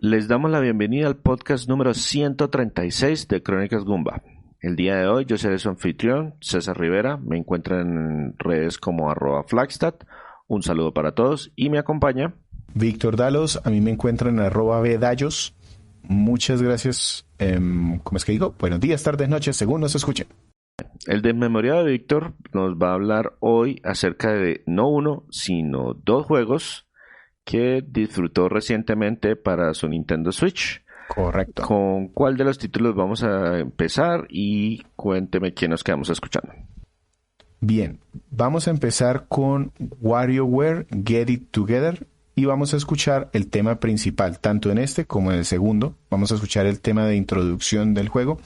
Les damos la bienvenida al podcast número 136 de Crónicas Goomba. El día de hoy yo seré su anfitrión, César Rivera. Me encuentran en redes como @Flagstad. Un saludo para todos y me acompaña Víctor Dalos. A mí me encuentran en @Vedallos. Muchas gracias. ¿Cómo es que digo? Buenos días, tardes, noches, según nos escuchen. El desmemoriado de Víctor nos va a hablar hoy acerca de no uno, sino dos juegos que disfrutó recientemente para su Nintendo Switch. Correcto. ¿Con cuál de los títulos vamos a empezar? Y cuénteme quién nos quedamos escuchando. Bien, vamos a empezar con WarioWare Get It Together y vamos a escuchar el tema principal, tanto en este como en el segundo. Vamos a escuchar el tema de introducción del juego.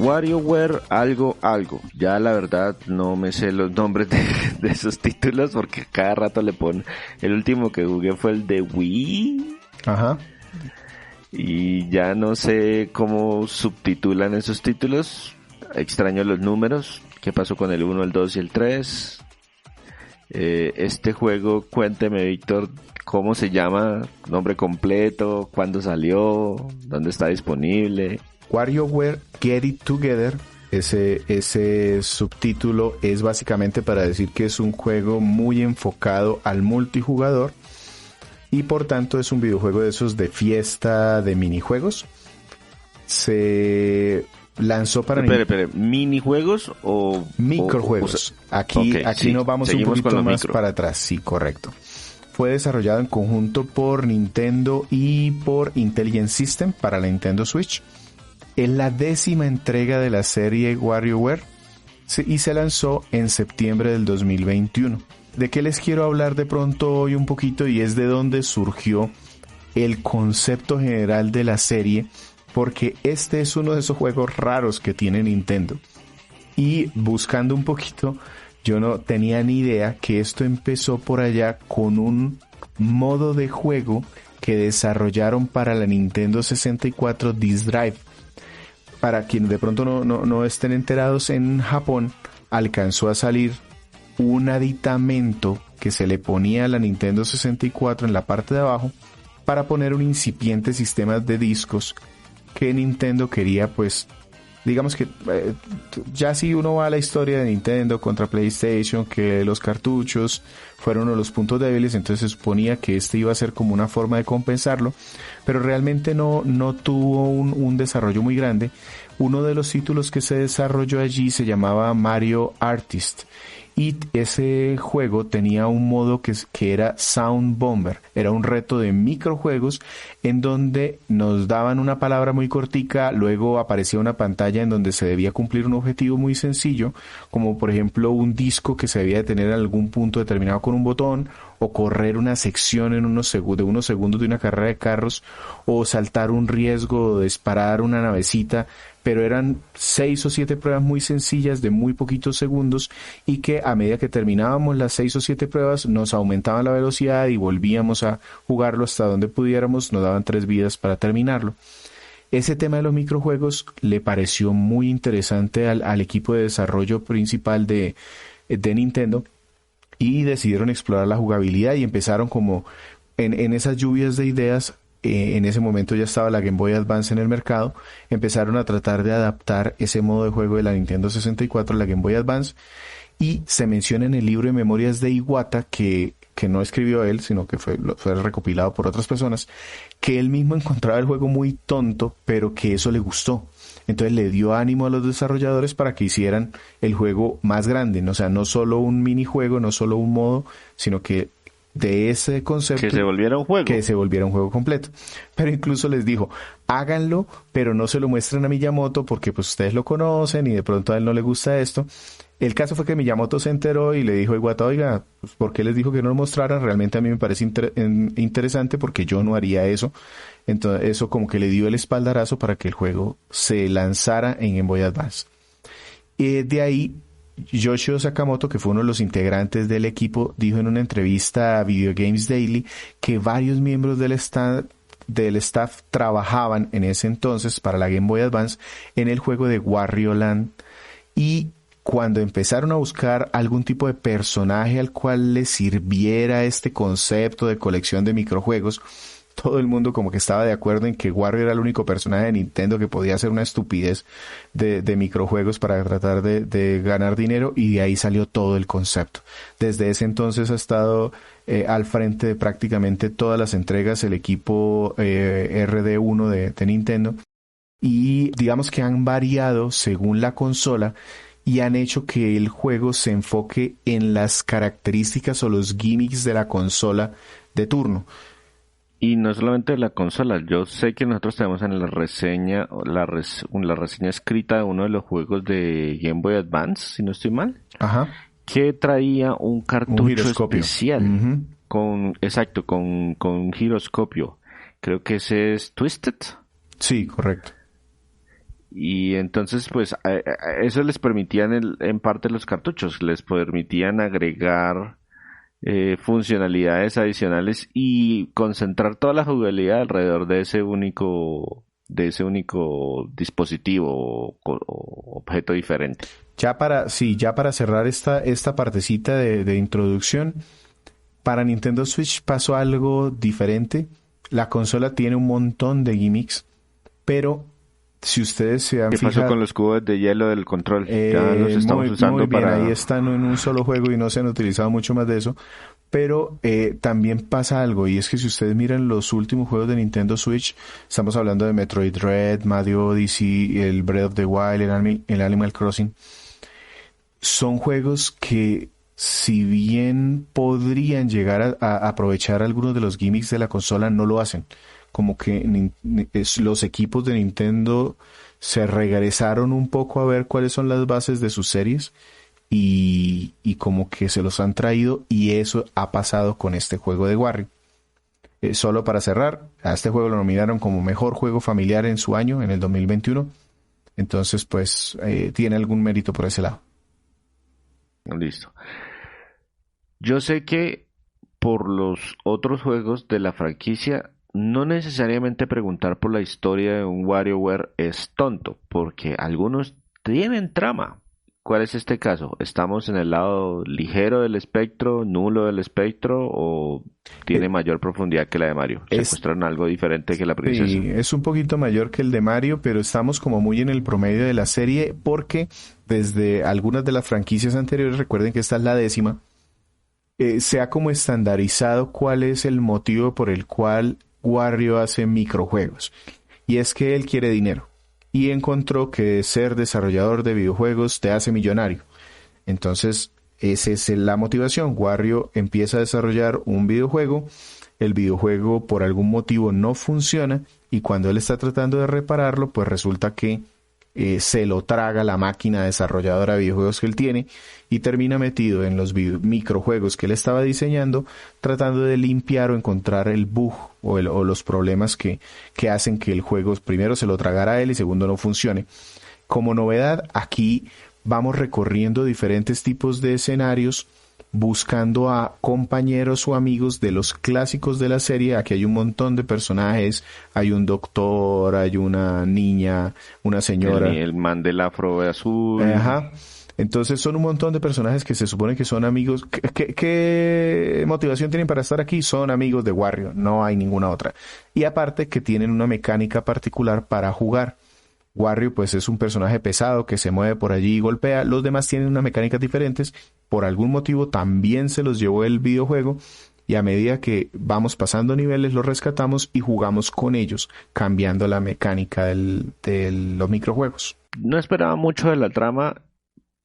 WarioWare algo. Ya la verdad no me sé los nombres de esos títulos porque cada rato le ponen. El último que jugué fue el de Wii. Ajá. Y ya no sé cómo subtitulan esos títulos. Extraño los números. ¿Qué pasó con el 1, el 2 y el 3? Este juego, cuénteme, Víctor, ¿cómo se llama? Nombre completo, cuándo salió, dónde está disponible. WarioWare Get It Together, ese subtítulo es básicamente para decir que es un juego muy enfocado al multijugador y por tanto es un videojuego de esos de fiesta, de minijuegos. Se lanzó para... Espere, ¿minijuegos o...? Microjuegos. Aquí sí, nos vamos un poquito más para atrás, sí, correcto. Fue desarrollado en conjunto por Nintendo y por Intelligent System para la Nintendo Switch. Es la 10ª entrega de la serie WarioWare y se lanzó en septiembre del 2021. ¿De qué les quiero hablar de pronto hoy un poquito? Y es de dónde surgió el concepto general de la serie, porque este es uno de esos juegos raros que tiene Nintendo. Y buscando un poquito, yo no tenía ni idea que esto empezó por allá con un modo de juego que desarrollaron para la Nintendo 64 Disk Drive. Para quienes de pronto no estén enterados, en Japón alcanzó a salir un aditamento que se le ponía a la Nintendo 64 en la parte de abajo para poner un incipiente sistema de discos que Nintendo quería, pues, digamos que ya si uno va a la historia de Nintendo contra PlayStation, que los cartuchos fueron uno de los puntos débiles, entonces se suponía que este iba a ser como una forma de compensarlo, pero realmente no tuvo un desarrollo muy grande. Uno de los títulos que se desarrolló allí se llamaba Mario Artist y ese juego tenía un modo que era Sound Bomber. Era un reto de microjuegos en donde nos daban una palabra muy cortica, luego aparecía una pantalla en donde se debía cumplir un objetivo muy sencillo, como por ejemplo un disco que se debía detener en algún punto determinado con un botón, o correr una sección en unos segundos de una carrera de carros, o saltar un riesgo, o disparar una navecita, pero eran 6 o 7 pruebas muy sencillas de muy poquitos segundos y que a medida que terminábamos las 6 o 7 pruebas nos aumentaban la velocidad y volvíamos a jugarlo hasta donde pudiéramos, nos daban 3 vidas para terminarlo. Ese tema de los microjuegos le pareció muy interesante al equipo de desarrollo principal de Nintendo y decidieron explorar la jugabilidad y empezaron como en esas lluvias de ideas. En ese momento ya estaba la Game Boy Advance en el mercado, empezaron a tratar de adaptar ese modo de juego de la Nintendo 64 a la Game Boy Advance y se menciona en el libro de memorias de Iwata que no escribió él, sino que fue recopilado por otras personas, que él mismo encontraba el juego muy tonto, pero que eso le gustó. Entonces le dio ánimo a los desarrolladores para que hicieran el juego más grande, ¿no? O sea, no solo un minijuego, no solo un modo, sino que de ese concepto que se volviera un juego completo. Pero incluso les dijo, háganlo, pero no se lo muestren a Miyamoto porque pues ustedes lo conocen y de pronto a él no le gusta esto. El caso fue que Miyamoto se enteró y le dijo a Iwata, oiga, pues, ¿por qué les dijo que no lo mostraran? Realmente a mí me parece interesante porque yo no haría eso. Entonces eso como que le dio el espaldarazo para que el juego se lanzara en Game Boy Advance. De ahí, Yoshio Sakamoto, que fue uno de los integrantes del equipo, dijo en una entrevista a Video Games Daily que varios miembros del staff trabajaban en ese entonces para la Game Boy Advance en el juego de Wario Land, y cuando empezaron a buscar algún tipo de personaje al cual le sirviera este concepto de colección de microjuegos, todo el mundo como que estaba de acuerdo en que Wario era el único personaje de Nintendo que podía hacer una estupidez de microjuegos para tratar de ganar dinero, y de ahí salió todo el concepto. Desde ese entonces ha estado al frente de prácticamente todas las entregas el equipo RD1 de Nintendo, y digamos que han variado según la consola y han hecho que el juego se enfoque en las características o los gimmicks de la consola de turno. Y no solamente de la consola, yo sé que nosotros tenemos en la reseña, la reseña escrita de uno de los juegos de Game Boy Advance, si no estoy mal, Ajá. que traía un cartucho giroscopio especial, con giroscopio. Creo que ese es Twisted. Sí, correcto. Y entonces, pues, eso les permitían en parte los cartuchos, les permitían agregar funcionalidades adicionales y concentrar toda la jugabilidad alrededor de ese único dispositivo o objeto diferente. Ya para cerrar esta partecita de introducción, para Nintendo Switch pasó algo diferente. La consola tiene un montón de gimmicks, pero si ustedes se han fijado... ¿Qué pasó con los cubos de hielo del control? Ya los estamos usando muy bien, para... ahí están en un solo juego y no se han utilizado mucho más de eso. Pero también pasa algo, y es que si ustedes miran los últimos juegos de Nintendo Switch, estamos hablando de Metroid Dread, Mario Odyssey, el Breath of the Wild, el Animal Crossing, son juegos que, si bien podrían llegar a aprovechar algunos de los gimmicks de la consola, no lo hacen. Como que los equipos de Nintendo se regresaron un poco a ver cuáles son las bases de sus series y como que se los han traído, y eso ha pasado con este juego de Wario. Solo para cerrar, a este juego lo nominaron como mejor juego familiar en su año, en el 2021. Entonces, pues, tiene algún mérito por ese lado. Listo. Yo sé que por los otros juegos de la franquicia, no necesariamente preguntar por la historia de un WarioWare es tonto, porque algunos tienen trama. ¿Cuál es este caso? ¿Estamos en el lado ligero del espectro, nulo del espectro, o tiene mayor profundidad que la de Mario? ¿Se muestran algo diferente que la princesa? Sí, es un poquito mayor que el de Mario, pero estamos como muy en el promedio de la serie, porque desde algunas de las franquicias anteriores, recuerden que esta es la 10ª, se ha como estandarizado cuál es el motivo por el cual Wario hace microjuegos. Y es que él quiere dinero. Y encontró que ser desarrollador de videojuegos te hace millonario. Entonces, esa es la motivación. Wario empieza a desarrollar un videojuego. El videojuego por algún motivo no funciona. Y cuando él está tratando de repararlo, pues resulta que se lo traga la máquina desarrolladora de videojuegos que él tiene, y termina metido en los microjuegos que él estaba diseñando, tratando de limpiar o encontrar el bug o los problemas que hacen que el juego primero se lo tragara a él y segundo no funcione. Como novedad, aquí vamos recorriendo diferentes tipos de escenarios, buscando a compañeros o amigos de los clásicos de la serie. Aquí hay un montón de personajes, hay un doctor, hay una niña, una señora. El man del afro azul. Ajá. Entonces son un montón de personajes que se supone que son amigos. ¿Qué motivación tienen para estar aquí? Son amigos de Wario, no hay ninguna otra. Y aparte que tienen una mecánica particular para jugar. Wario pues es un personaje pesado que se mueve por allí y golpea. Los demás tienen unas mecánicas diferentes. Por algún motivo también se los llevó el videojuego, y a medida que vamos pasando niveles los rescatamos y jugamos con ellos, cambiando la mecánica de los microjuegos. No esperaba mucho de la trama,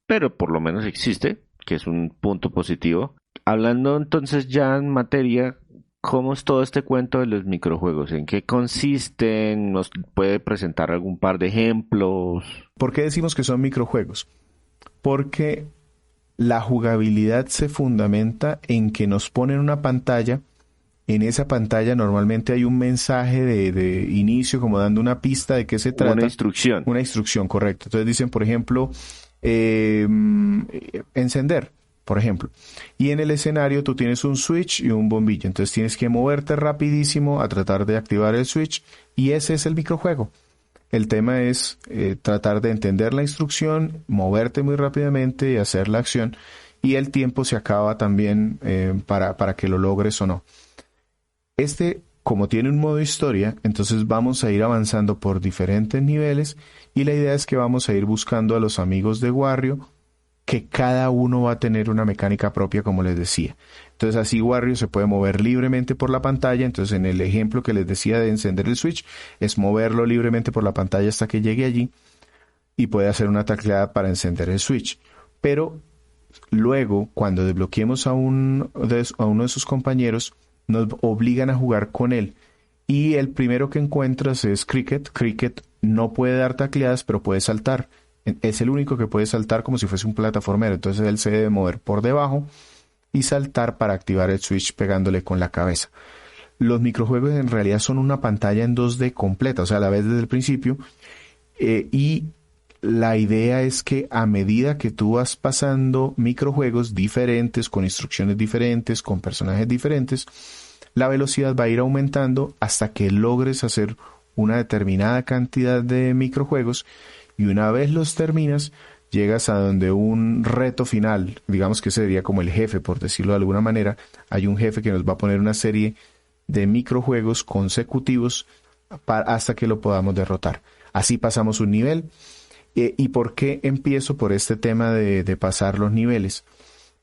pero por lo menos existe, que es un punto positivo. Hablando entonces ya en materia, ¿cómo es todo este cuento de los microjuegos? ¿En qué consisten? ¿Nos puede presentar algún par de ejemplos? ¿Por qué decimos que son microjuegos? Porque La jugabilidad se fundamenta en que nos ponen una pantalla. En esa pantalla normalmente hay un mensaje de inicio, como dando una pista de qué se trata. Una instrucción. Una instrucción, correcto. Entonces dicen, por ejemplo, encender, por ejemplo. Y en el escenario tú tienes un switch y un bombillo. Entonces tienes que moverte rapidísimo a tratar de activar el switch. Y ese es el microjuego. El tema es tratar de entender la instrucción, moverte muy rápidamente y hacer la acción. Y el tiempo se acaba también para que lo logres o no. Como tiene un modo historia, entonces vamos a ir avanzando por diferentes niveles y la idea es que vamos a ir buscando a los amigos de Wario, que cada uno va a tener una mecánica propia, como les decía. Entonces así Wario se puede mover libremente por la pantalla. Entonces en el ejemplo que les decía de encender el switch, es moverlo libremente por la pantalla hasta que llegue allí y puede hacer una tacleada para encender el switch. Pero luego, cuando desbloqueemos a uno de sus compañeros, nos obligan a jugar con él. Y el primero que encuentras es Cricket. Cricket no puede dar tacleadas, pero puede saltar. Es el único que puede saltar como si fuese un plataformero. Entonces él se debe mover por debajo y saltar para activar el switch pegándole con la cabeza. Los microjuegos en realidad son una pantalla en 2D completa, o sea, a la vez desde el principio. Y la idea es que a medida que tú vas pasando microjuegos diferentes, con instrucciones diferentes, con personajes diferentes, la velocidad va a ir aumentando hasta que logres hacer una determinada cantidad de microjuegos y una vez los terminas, llegas a donde un reto final, digamos que sería como el jefe, por decirlo de alguna manera. Hay un jefe que nos va a poner una serie de microjuegos consecutivos hasta que lo podamos derrotar. Así pasamos un nivel. ¿Y por qué empiezo por este tema de pasar los niveles?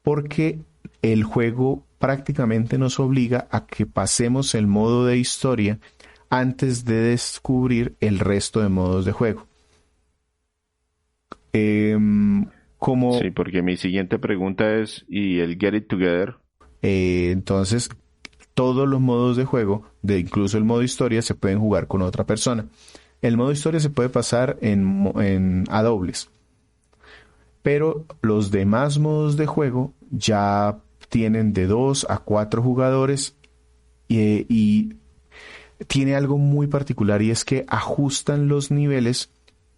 Porque el juego prácticamente nos obliga a que pasemos el modo de historia antes de descubrir el resto de modos de juego. Sí, porque mi siguiente pregunta es, ¿y el Get It Together? Entonces, todos los modos de juego, incluso el modo historia, se pueden jugar con otra persona. El modo historia se puede pasar a dobles. Pero los demás modos de juego ya tienen de 2 a 4 jugadores y tiene algo muy particular y es que ajustan los niveles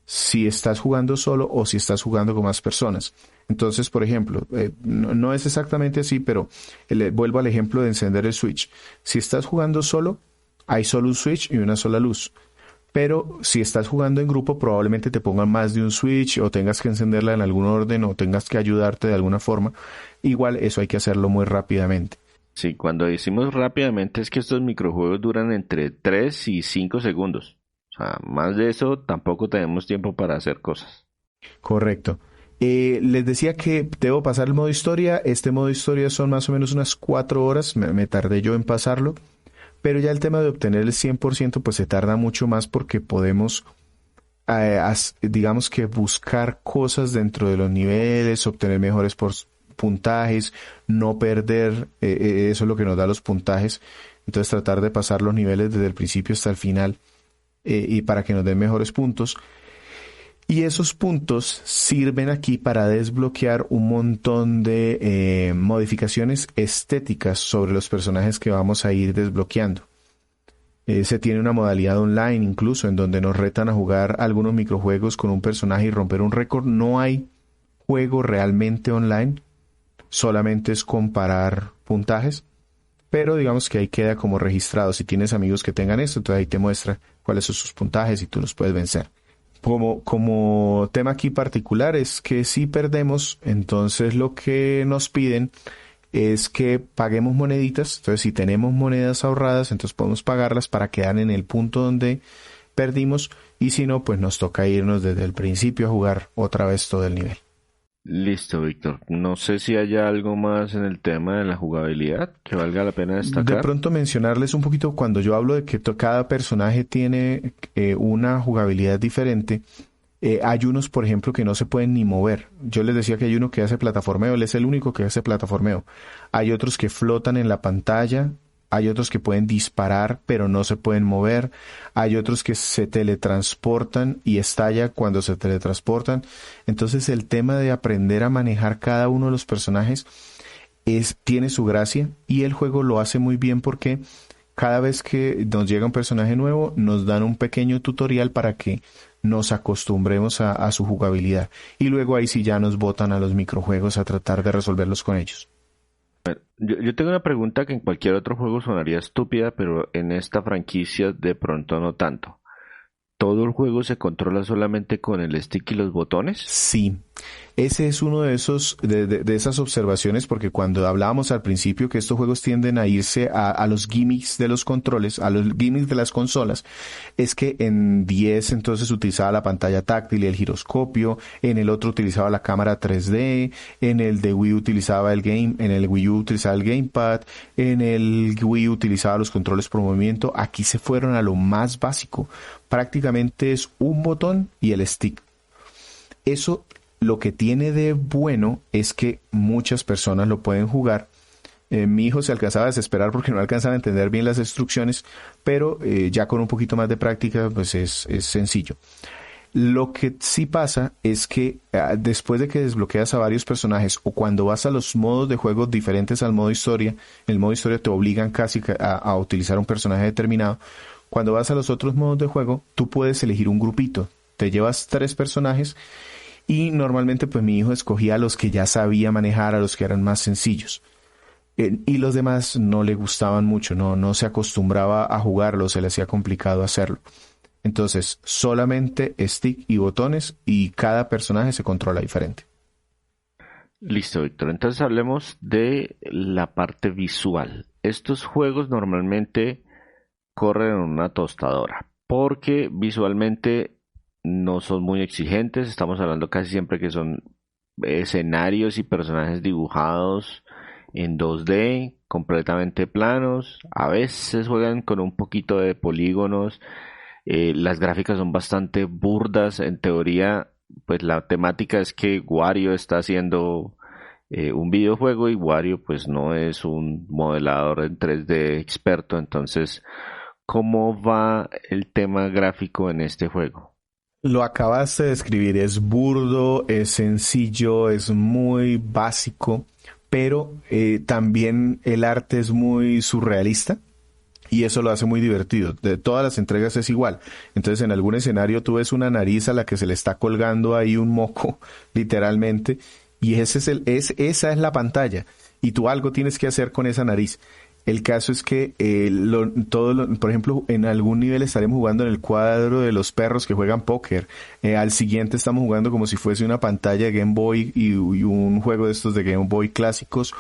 si estás jugando solo o si estás jugando con más personas. Entonces, por ejemplo, no es exactamente así, pero vuelvo al ejemplo de encender el switch. Si estás jugando solo, hay solo un switch y una sola luz. Pero si estás jugando en grupo, probablemente te pongan más de un switch o tengas que encenderla en algún orden o tengas que ayudarte de alguna forma. Igual eso hay que hacerlo muy rápidamente. Sí, cuando decimos rápidamente es que estos microjuegos duran entre 3 y 5 segundos. O sea, más de eso tampoco tenemos tiempo para hacer cosas. Correcto. Les decía que debo pasar el modo historia. Este modo historia son más o menos unas 4 horas. Me tardé yo en pasarlo. Pero ya el tema de obtener el 100% pues se tarda mucho más porque podemos, digamos que buscar cosas dentro de los niveles, obtener mejores puntajes, no perder, eso es lo que nos da los puntajes. Entonces tratar de pasar los niveles desde el principio hasta el final y para que nos den mejores puntos. Y esos puntos sirven aquí para desbloquear un montón de modificaciones estéticas sobre los personajes que vamos a ir desbloqueando. Se tiene una modalidad online incluso en donde nos retan a jugar algunos microjuegos con un personaje y romper un récord. No hay juego realmente online, solamente es comparar puntajes, pero digamos que ahí queda como registrado. Si tienes amigos que tengan esto, entonces ahí te muestra cuáles son sus puntajes y tú los puedes vencer. Como tema aquí particular es que si perdemos, entonces lo que nos piden es que paguemos moneditas. Entonces si tenemos monedas ahorradas, entonces podemos pagarlas para quedar en el punto donde perdimos y si no, pues nos toca irnos desde el principio a jugar otra vez todo el nivel. Listo, Víctor. No sé si haya algo más en el tema de la jugabilidad que valga la pena destacar. De pronto mencionarles un poquito cuando yo hablo de que cada personaje tiene una jugabilidad diferente. Hay unos, por ejemplo, que no se pueden ni mover. Yo les decía que hay uno que hace plataformeo, él es el único que hace plataformeo. Hay otros que flotan en la pantalla hay otros que pueden disparar pero no se pueden mover, hay otros que se teletransportan y estalla cuando se teletransportan. Entonces el tema de aprender a manejar cada uno de los personajes tiene su gracia, y el juego lo hace muy bien porque cada vez que nos llega un personaje nuevo nos dan un pequeño tutorial para que nos acostumbremos a su jugabilidad, y luego ahí sí ya nos botan a los microjuegos a tratar de resolverlos con ellos. Yo tengo una pregunta que en cualquier otro juego sonaría estúpida, pero en esta franquicia de pronto no tanto. ¿Todo el juego se controla solamente con el stick y los botones? Sí, ese es uno de esos de esas observaciones, porque cuando hablábamos al principio que estos juegos tienden a irse a los gimmicks de los controles, a los gimmicks de las consolas, es que en 10 entonces utilizaba la pantalla táctil y el giroscopio, en el otro utilizaba la cámara 3D, en el de Wii utilizaba en el Wii U utilizaba el gamepad, en el Wii utilizaba los controles por movimiento. Aquí se fueron a lo más básico. Prácticamente es un botón y el stick. Eso lo que tiene de bueno es que muchas personas lo pueden jugar. Mi hijo se alcanzaba a desesperar porque no alcanzaba a entender bien las instrucciones, pero ya con un poquito más de práctica pues es sencillo. Lo que sí pasa es que después de que desbloqueas a varios personajes, o cuando vas a los modos de juego diferentes al modo historia, el modo historia te obligan casi a utilizar un personaje determinado. Cuando vas a los otros modos de juego, tú puedes elegir un grupito. Te llevas 3 personajes, y normalmente pues mi hijo escogía a los que ya sabía manejar, a los que eran más sencillos. Y los demás no le gustaban mucho, no se acostumbraba a jugarlo, se le hacía complicado hacerlo. Entonces, solamente stick y botones, y cada personaje se controla diferente. Listo, Víctor. Entonces hablemos de la parte visual. Estos juegos normalmente corren en una tostadora, porque visualmente no son muy exigentes. Estamos hablando casi siempre que son escenarios y personajes dibujados en 2D, completamente planos. A veces juegan con un poquito de polígonos. Las gráficas son bastante burdas. En teoría, pues la temática es que Wario está haciendo un videojuego, y Wario pues no es un modelador en 3D experto. Entonces, ¿cómo va el tema gráfico en este juego? Lo acabaste de describir, es burdo, es sencillo, es muy básico, pero también el arte es muy surrealista, y eso lo hace muy divertido. De todas las entregas es igual. Entonces en algún escenario tú ves una nariz a la que se le está colgando ahí un moco, literalmente, y esa es la pantalla, y tú algo tienes que hacer con esa nariz. El caso es que por ejemplo, en algún nivel estaremos jugando en el cuadro de los perros que juegan póker. Al siguiente estamos jugando como si fuese una pantalla de Game Boy y un juego de estos de Game Boy clásicos,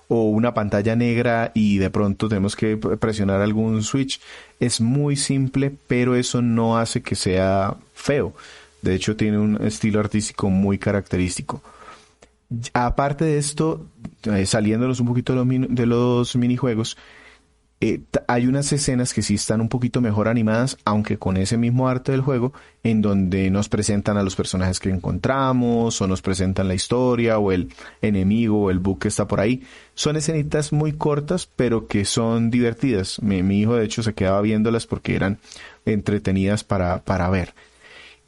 o una pantalla negra y de pronto tenemos que presionar algún switch. Es muy simple, pero eso no hace que sea feo. De hecho, tiene un estilo artístico muy característico. Aparte de esto, saliéndonos un poquito de los minijuegos, hay unas escenas que sí están un poquito mejor animadas, aunque con ese mismo arte del juego, en donde nos presentan a los personajes que encontramos, o nos presentan la historia, o el enemigo, o el bug que está por ahí. Son escenitas muy cortas, pero que son divertidas. Mi hijo, de hecho, se quedaba viéndolas porque eran entretenidas para ver.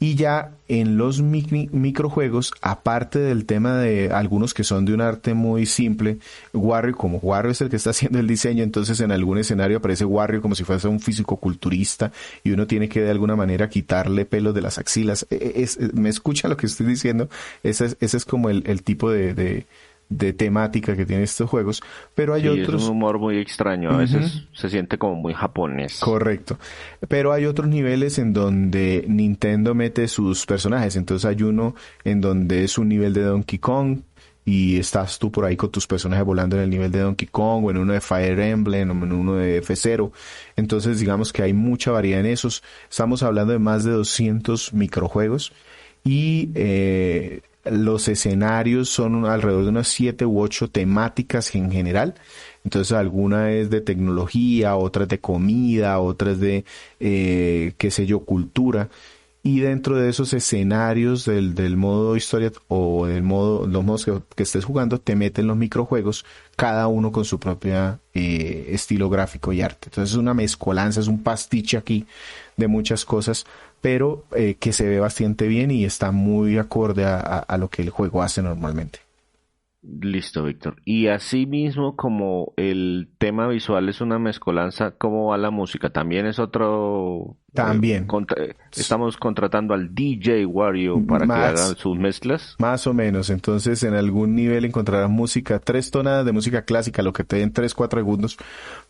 Y ya en los microjuegos, aparte del tema de algunos que son de un arte muy simple, como Wario es el que está haciendo el diseño, entonces en algún escenario aparece Wario como si fuese un fisicoculturista, y uno tiene que de alguna manera quitarle pelos de las axilas. ¿Me escucha lo que estoy diciendo? Ese es como el tipo de temática que tienen estos juegos, pero hay otros... Es un humor muy extraño, a veces se siente como muy japonés. Correcto, pero hay otros niveles en donde Nintendo mete sus personajes. Entonces hay uno en donde es un nivel de Donkey Kong, y estás tú por ahí con tus personajes volando en el nivel de Donkey Kong, o en uno de Fire Emblem, o en uno de F-Zero. Entonces digamos que hay mucha variedad en esos. Estamos hablando de más de 200 microjuegos, y los escenarios son alrededor de unas 7 u 8 temáticas en general. Entonces alguna es de tecnología, otra es de comida, otra es de, qué sé yo, cultura. y dentro de esos escenarios del modo historia o los modos que estés jugando, te meten los microjuegos, cada uno con su propia estilo gráfico y arte. Entonces es una mezcolanza, es un pastiche aquí de muchas cosas, pero que se ve bastante bien y está muy acorde a lo que el juego hace normalmente. Listo, Víctor. Y así mismo como el tema visual es una mezcolanza, ¿cómo va la música? También es otro... También. Estamos contratando al DJ Wario para que hagan sus mezclas. Más o menos. Entonces, en algún nivel encontrarás música, 3 tonadas de música clásica, lo que te den 3-4 segundos.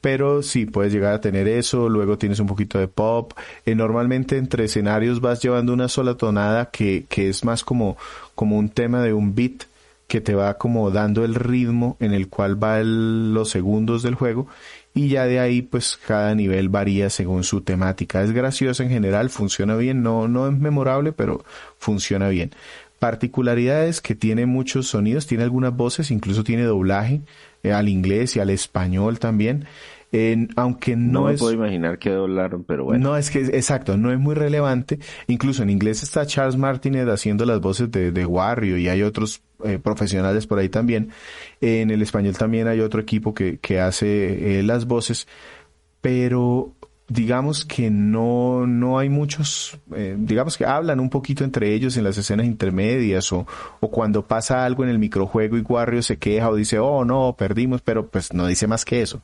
Pero sí, puedes llegar a tener eso. Luego tienes un poquito de pop. Normalmente entre escenarios vas llevando una sola tonada que es más como un tema de un beat, que te va como dando el ritmo en el cual va los segundos del juego, y ya de ahí pues cada nivel varía según su temática. Es graciosa en general, funciona bien, no es memorable, pero funciona bien. Particularidades que tiene muchos sonidos, tiene algunas voces, incluso tiene doblaje al inglés y al español también. Aunque no me puedo imaginar que doblaron, pero bueno. No, es que, exacto, no es muy relevante. Incluso en inglés está Charles Martinet haciendo las voces de Wario, y hay otros profesionales por ahí también. En el español también hay otro equipo que hace las voces, pero digamos que no hay muchos, digamos que hablan un poquito entre ellos en las escenas intermedias, o cuando pasa algo en el microjuego y Wario se queja o dice, oh no, perdimos, pero pues no dice más que eso.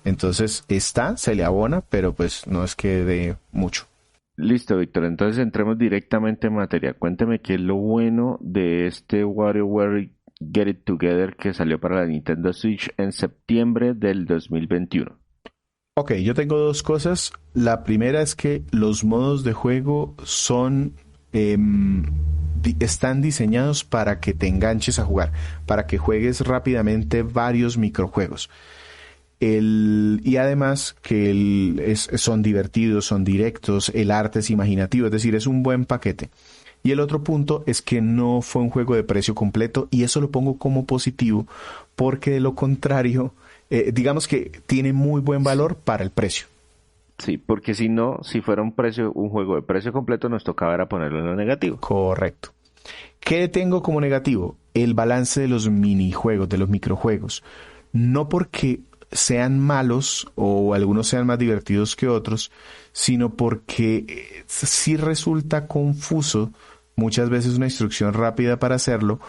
Entonces se le abona, pero pues no es que dé mucho. Listo, Víctor. Entonces entremos directamente en materia. Cuénteme qué es lo bueno de este WarioWare Get It Together que salió para la Nintendo Switch en septiembre del 2021. Ok, yo tengo 2 cosas. La primera es que los modos de juego están diseñados para que te enganches a jugar, para que juegues rápidamente varios microjuegos. Y además que son divertidos, son directos, el arte es imaginativo, es decir, es un buen paquete. Y el otro punto es que no fue un juego de precio completo, y eso lo pongo como positivo, porque de lo contrario, digamos que tiene muy buen valor para el precio. Sí, porque si fuera un juego de precio completo, nos tocaba era ponerlo en lo negativo. Correcto. ¿Qué tengo como negativo? El balance de los minijuegos, de los microjuegos. No porque sean malos o algunos sean más divertidos que otros, sino porque sí resulta confuso muchas veces una instrucción rápida para hacerlo,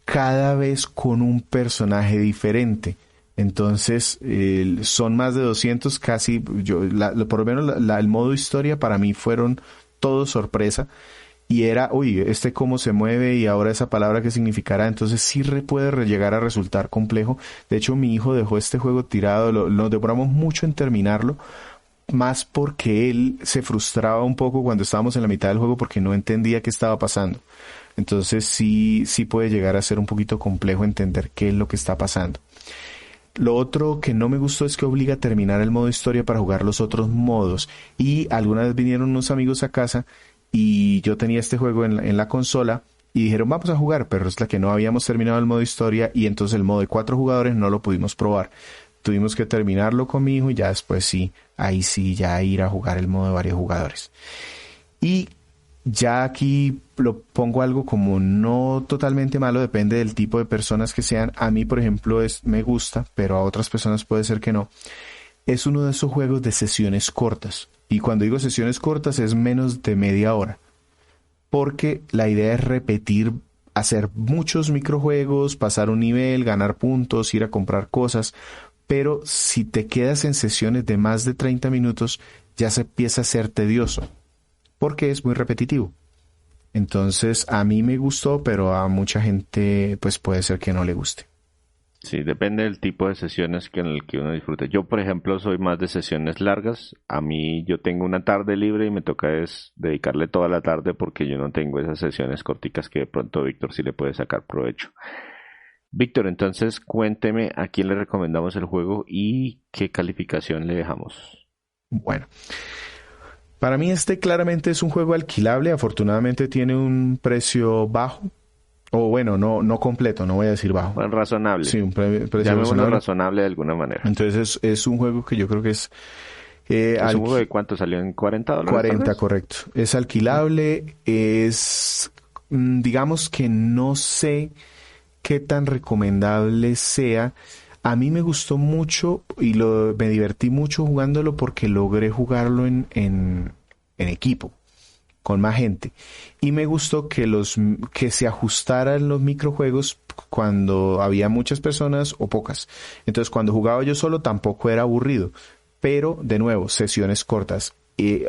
cada vez con un personaje diferente. Entonces, son más de 200 casi, por lo menos el modo historia para mí fueron todo sorpresa. Y era, cómo se mueve y ahora esa palabra qué significará. Entonces sí puede llegar a resultar complejo. De hecho, mi hijo dejó este juego tirado, nos demoramos mucho en terminarlo, más porque él se frustraba un poco cuando estábamos en la mitad del juego porque no entendía qué estaba pasando. Entonces sí puede llegar a ser un poquito complejo entender qué es lo que está pasando. Lo otro que no me gustó es que obliga a terminar el modo historia para jugar los otros modos. Y alguna vez vinieron unos amigos a casa y yo tenía este juego en la consola y dijeron vamos a jugar, pero es la que no habíamos terminado el modo historia, y entonces el modo de 4 jugadores no lo pudimos probar. Tuvimos que terminarlo con mi hijo y ya después ahí sí ya ir a jugar el modo de varios jugadores. Y ya aquí lo pongo algo como no totalmente malo, depende del tipo de personas que sean. A mí, por ejemplo, me gusta, pero a otras personas puede ser que no. Es uno de esos juegos de sesiones cortas. Y cuando digo sesiones cortas es menos de media hora. Porque la idea es repetir, hacer muchos microjuegos, pasar un nivel, ganar puntos, ir a comprar cosas. Pero si te quedas en sesiones de más de 30 minutos, ya se empieza a ser tedioso. Porque es muy repetitivo. Entonces, a mí me gustó, pero a mucha gente pues puede ser que no le guste. Sí, depende del tipo de sesiones en el que uno disfrute. Yo, por ejemplo, soy más de sesiones largas. A mí, yo tengo una tarde libre y me toca dedicarle toda la tarde porque yo no tengo esas sesiones corticas que de pronto Víctor sí le puede sacar provecho. Víctor, entonces cuénteme a quién le recomendamos el juego y qué calificación le dejamos. Bueno, para mí claramente es un juego alquilable. Afortunadamente tiene un precio bajo. O bueno, no completo, no voy a decir bajo. Bueno, razonable. Sí, un precio razonable de alguna manera. Entonces es un juego que yo creo que ¿Es un juego de cuánto salió? ¿En $40? 40, correcto. Es alquilable, digamos que no sé qué tan recomendable sea. A mí me gustó mucho y me divertí mucho jugándolo porque logré jugarlo en equipo, con más gente. Y me gustó que se ajustaran los microjuegos cuando había muchas personas o pocas. Entonces, cuando jugaba yo solo tampoco era aburrido. Pero, de nuevo, sesiones cortas.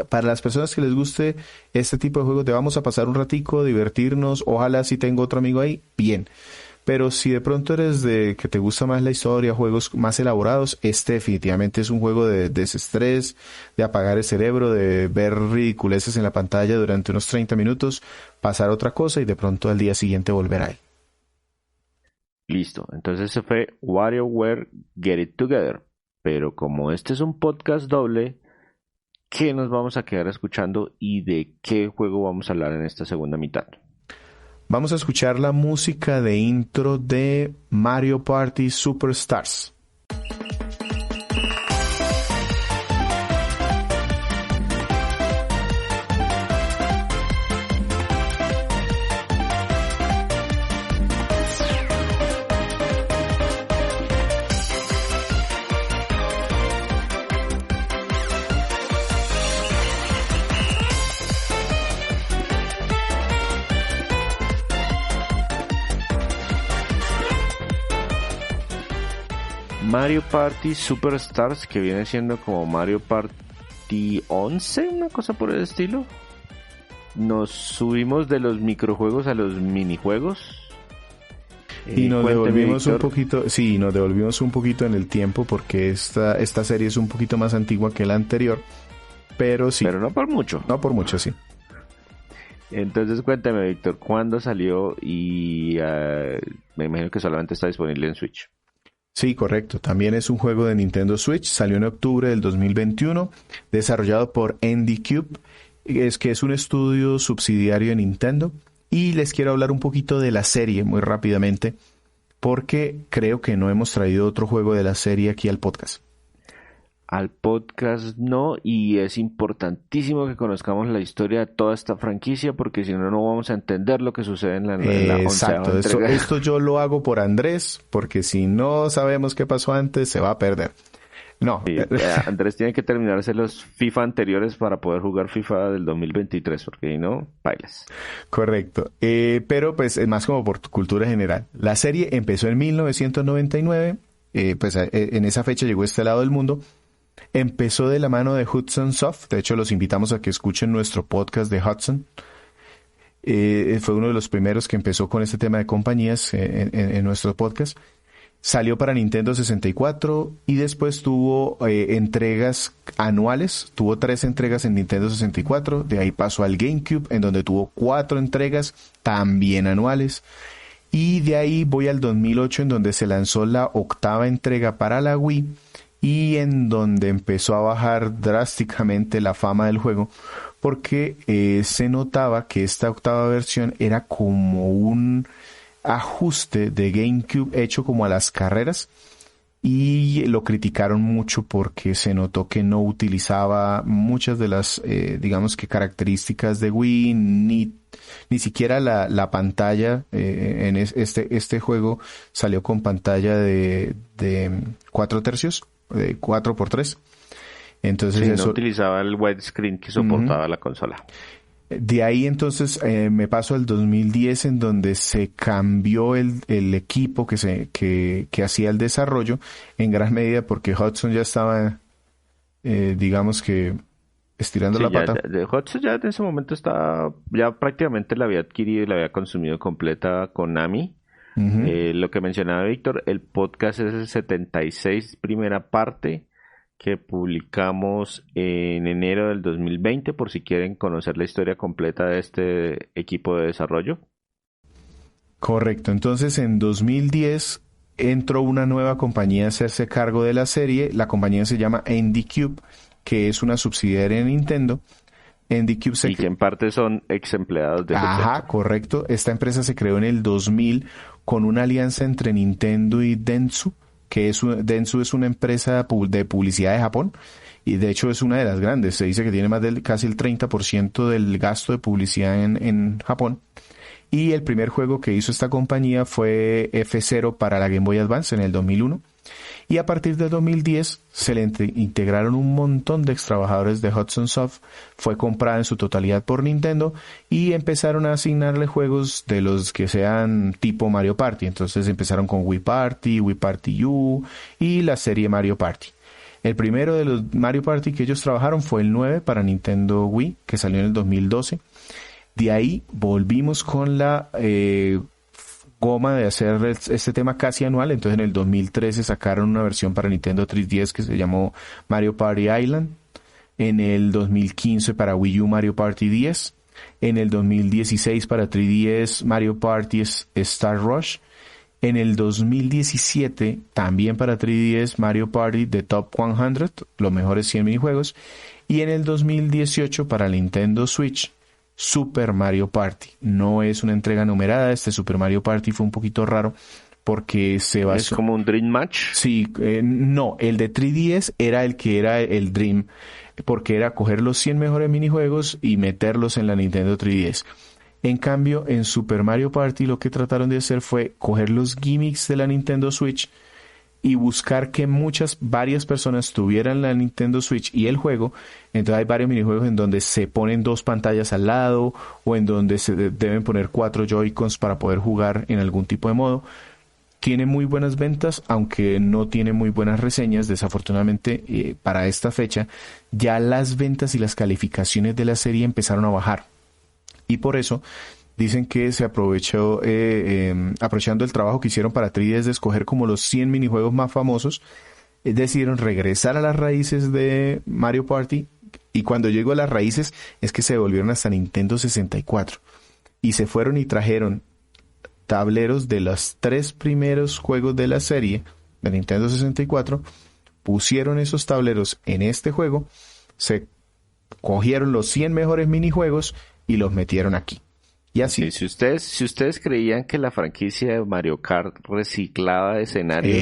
Para las personas que les guste este tipo de juegos, te vamos a pasar un ratico, divertirnos. Ojalá si tengo otro amigo ahí, bien. Pero si de pronto eres de que te gusta más la historia, juegos más elaborados, este definitivamente es un juego de desestrés, de apagar el cerebro, de ver ridiculeces en la pantalla durante unos 30 minutos, pasar a otra cosa y de pronto al día siguiente volver a él. Listo, entonces ese fue WarioWare Get It Together. Pero como este es un podcast doble, ¿qué nos vamos a quedar escuchando y de qué juego vamos a hablar en esta segunda mitad? Vamos a escuchar la música de intro de Mario Party Superstars. Mario Party Superstars, que viene siendo como Mario Party 11, una cosa por el estilo. Nos subimos de los microjuegos a los minijuegos. Y nos devolvimos un poquito, sí, nos devolvimos un poquito en el tiempo porque esta serie es un poquito más antigua que la anterior, pero sí. Pero no por mucho. No por mucho, sí. Entonces cuéntame, Víctor, ¿cuándo salió? Y me imagino que solamente está disponible en Switch. Sí, correcto. También es un juego de Nintendo Switch. Salió en octubre del 2021, desarrollado por Indie Cube, que es un estudio subsidiario de Nintendo. Y les quiero hablar un poquito de la serie muy rápidamente, porque creo que no hemos traído otro juego de la serie aquí al podcast. Al podcast no, y es importantísimo que conozcamos la historia de toda esta franquicia, porque si no, no vamos a entender lo que sucede en la Exacto, esto yo lo hago por Andrés, porque si no sabemos qué pasó antes, se va a perder. No. Sí, Andrés tiene que terminarse los FIFA anteriores para poder jugar FIFA del 2023, porque si no, bailas. Correcto. Pero pues es más como por cultura general. La serie empezó en 1999, pues en esa fecha llegó a este lado del mundo. Empezó de la mano de Hudson Soft. De hecho, los invitamos a que escuchen nuestro podcast de Hudson. Fue uno de los primeros que empezó con este tema de compañías en nuestro podcast. Salió para Nintendo 64 y después tuvo entregas anuales. Tuvo 3 entregas en Nintendo 64. De ahí pasó al GameCube, en donde tuvo 4 entregas también anuales. Y de ahí voy al 2008, en donde se lanzó la 8ª entrega para la Wii, y en donde empezó a bajar drásticamente la fama del juego, porque se notaba que esta 8ª versión era como un ajuste de GameCube hecho como a las carreras, y lo criticaron mucho porque se notó que no utilizaba muchas de las digamos que características de Wii, ni siquiera la pantalla. En este juego salió con pantalla de 4 tercios, de 4x3. Entonces sí, eso no utilizaba el widescreen que soportaba la consola. De ahí entonces me paso al 2010, en donde se cambió el equipo que hacía el desarrollo, en gran medida porque Hudson ya estaba digamos que estirando la pata. Hudson ya en ese momento ya prácticamente la había adquirido y la había consumido completa Konami. Lo que mencionaba Víctor, el podcast es el 76, primera parte, que publicamos en enero del 2020, por si quieren conocer la historia completa de este equipo de desarrollo. Correcto. Entonces en 2010 entró una nueva compañía a hacerse cargo de la serie. La compañía se llama Indie Cube, que es una subsidiaria de Nintendo. Indie Cube y que en parte son ex empleados de Ajá, correcto. Esta empresa se creó en el 2000 con una alianza entre Nintendo y Dentsu, que Dentsu es una empresa de publicidad de Japón, y de hecho es una de las grandes. Se dice que tiene más del casi el 30% del gasto de publicidad en Japón. Y el primer juego que hizo esta compañía fue F-Zero para la Game Boy Advance en el 2001. Y a partir de 2010 se le integraron un montón de ex trabajadores de Hudson Soft. Fue comprada en su totalidad por Nintendo y empezaron a asignarle juegos de los que sean tipo Mario Party. Entonces empezaron con Wii Party U y la serie Mario Party. El primero de los Mario Party que ellos trabajaron fue el 9 para Nintendo Wii, que salió en el 2012. De ahí volvimos con la goma de hacer este tema casi anual. Entonces en el 2013 sacaron una versión para Nintendo 3DS que se llamó Mario Party Island. En el 2015 para Wii U Mario Party 10. En el 2016 para 3DS Mario Party Star Rush. En el 2017 también para 3DS Mario Party The Top 100, los mejores 100 minijuegos. Y en el 2018 para Nintendo Switch Super Mario Party. No es una entrega numerada. Este Super Mario Party fue un poquito raro porque se basó... ¿Es como un Dream Match? Sí, no, el de 3DS era el que era el Dream, porque era coger los 100 mejores minijuegos y meterlos en la Nintendo 3DS. En cambio, en Super Mario Party lo que trataron de hacer fue coger los gimmicks de la Nintendo Switch y buscar que varias personas tuvieran la Nintendo Switch y el juego. Entonces hay varios minijuegos en donde se ponen 2 pantallas al lado o en donde se deben poner 4 Joy-Cons para poder jugar en algún tipo de modo. Tiene muy buenas ventas, aunque no tiene muy buenas reseñas. Desafortunadamente, para esta fecha, ya las ventas y las calificaciones de la serie empezaron a bajar. Y por eso dicen que se aprovechó, aprovechando el trabajo que hicieron para 3DS de escoger como los 100 minijuegos más famosos, decidieron regresar a las raíces de Mario Party. Y cuando llegó a las raíces es que se volvieron hasta Nintendo 64. Y se fueron y trajeron tableros de los 3 primeros juegos de la serie de Nintendo 64, pusieron esos tableros en este juego, se cogieron los 100 mejores minijuegos y los metieron aquí. Y así. Sí, si ustedes creían que la franquicia de Mario Kart reciclaba escenarios,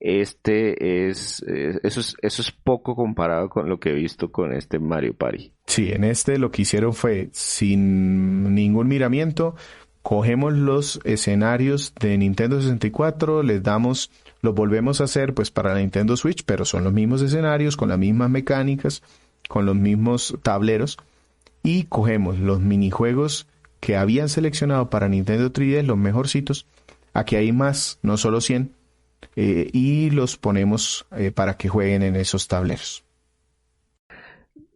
eso es poco comparado con lo que he visto con este Mario Party. Sí, en este lo que hicieron fue, sin ningún miramiento, cogemos los escenarios de Nintendo 64, los volvemos a hacer pues para la Nintendo Switch, pero son los mismos escenarios, con las mismas mecánicas, con los mismos tableros, y cogemos los minijuegos que habían seleccionado para Nintendo 3DS, los mejorcitos. Aquí hay más, no solo 100, y los ponemos para que jueguen en esos tableros.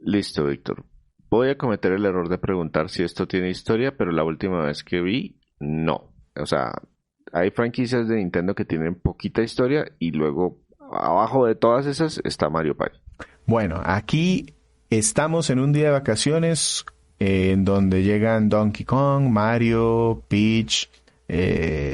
Listo, Víctor. Voy a cometer el error de preguntar si esto tiene historia, pero la última vez que vi, no. O sea, hay franquicias de Nintendo que tienen poquita historia y luego abajo de todas esas está Mario Party. Bueno, aquí estamos en un día de vacaciones en donde llegan Donkey Kong, Mario, Peach,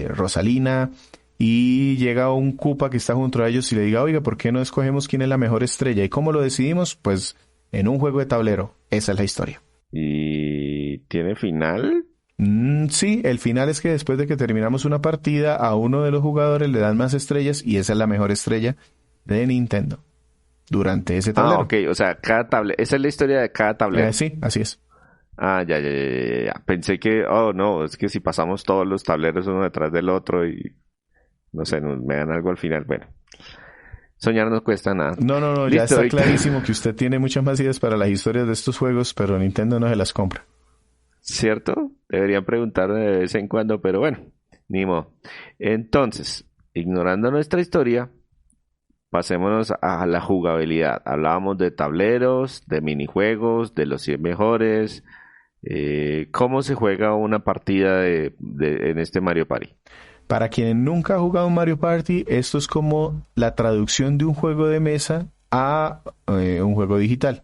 Rosalina, y llega un Koopa que está junto a ellos y le diga, oiga, ¿por qué no escogemos quién es la mejor estrella? ¿Y cómo lo decidimos? Pues en un juego de tablero. Esa es la historia. ¿Y tiene final? Sí, el final es que después de que terminamos una partida, a uno de los jugadores le dan más estrellas y esa es la mejor estrella de Nintendo durante ese tablero. Ah, ok, o sea, esa es la historia de cada tablero. Sí, así es. Ah, ya. Pensé que, no, es que si pasamos todos los tableros uno detrás del otro y, no sé, me dan algo al final. Bueno, soñar no cuesta nada. No, Listo, ya está Víctor. clarísimo que usted tiene muchas más ideas para las historias de estos juegos, pero Nintendo no se las compra. ¿Cierto? Deberían preguntar de vez en cuando, pero bueno, ni modo. Entonces, ignorando nuestra historia, pasémonos a la jugabilidad. Hablábamos de tableros, de minijuegos, de los 100 mejores. ¿Cómo se juega una partida en este Mario Party? Para quien nunca ha jugado un Mario Party, esto es como la traducción de un juego de mesa a un juego digital.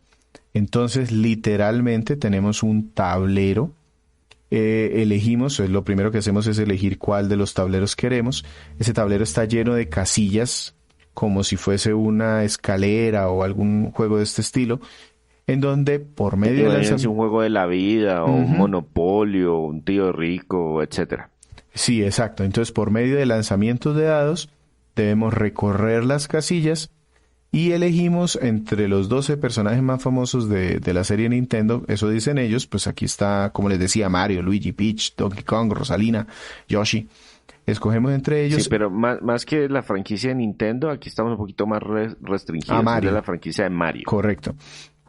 Entonces, literalmente tenemos un tablero. Elegimos, lo primero que hacemos es elegir cuál de los tableros queremos. Ese tablero está lleno de casillas, como si fuese una escalera o algún juego de este estilo, en donde por medio de un juego de la vida, o un Monopolio, un Tío Rico, etcétera. Sí, exacto. Entonces, por medio de lanzamientos de dados, debemos recorrer las casillas y elegimos entre los 12 personajes más famosos de la serie Nintendo, eso dicen ellos, pues aquí está, como les decía, Mario, Luigi, Peach, Donkey Kong, Rosalina, Yoshi. Escogemos entre ellos. Sí, pero más que la franquicia de Nintendo, aquí estamos un poquito más restringidos. A Mario. De la franquicia de Mario. Correcto.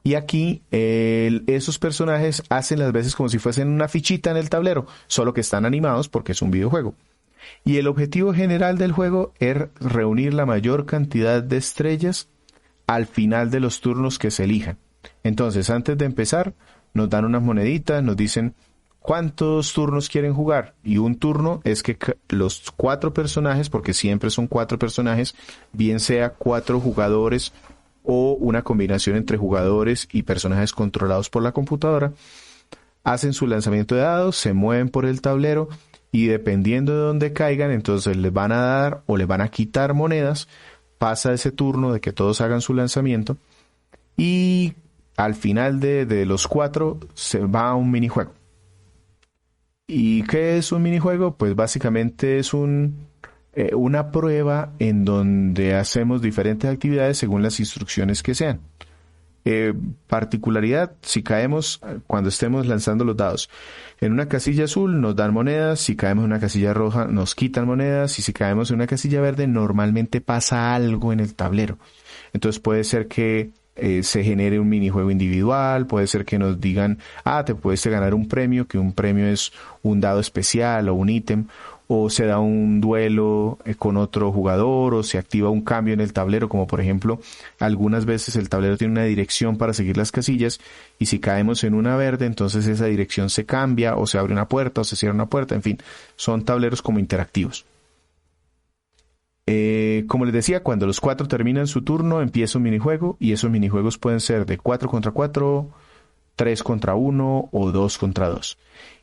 Y aquí esos personajes hacen las veces como si fuesen una fichita en el tablero, solo que están animados porque es un videojuego. Y el objetivo general del juego es reunir la mayor cantidad de estrellas al final de los turnos que se elijan. Entonces, antes de empezar, nos dan unas moneditas, nos dicen cuántos turnos quieren jugar. Y un turno es que los 4 personajes, porque siempre son 4 personajes, bien sea 4 jugadores o una combinación entre jugadores y personajes controlados por la computadora, hacen su lanzamiento de dados, se mueven por el tablero y dependiendo de dónde caigan, entonces les van a dar o les van a quitar monedas. Pasa ese turno de que todos hagan su lanzamiento y al final de los 4 se va a un minijuego. ¿Y qué es un minijuego? Pues básicamente es una prueba en donde hacemos diferentes actividades según las instrucciones que sean. Particularidad, si caemos cuando estemos lanzando los dados en una casilla azul nos dan monedas, si caemos en una casilla roja nos quitan monedas y si caemos en una casilla verde normalmente pasa algo en el tablero. Entonces puede ser que se genere un minijuego individual, puede ser que nos digan, te puedes ganar un premio, que un premio es un dado especial o un ítem, o se da un duelo con otro jugador, o se activa un cambio en el tablero, como por ejemplo, algunas veces el tablero tiene una dirección para seguir las casillas, y si caemos en una verde, entonces esa dirección se cambia, o se abre una puerta, o se cierra una puerta, en fin, son tableros como interactivos. Como les decía, cuando los 4 terminan su turno, empieza un minijuego, y esos minijuegos pueden ser de 4 contra 4, 3 contra 1 o 2 contra 2.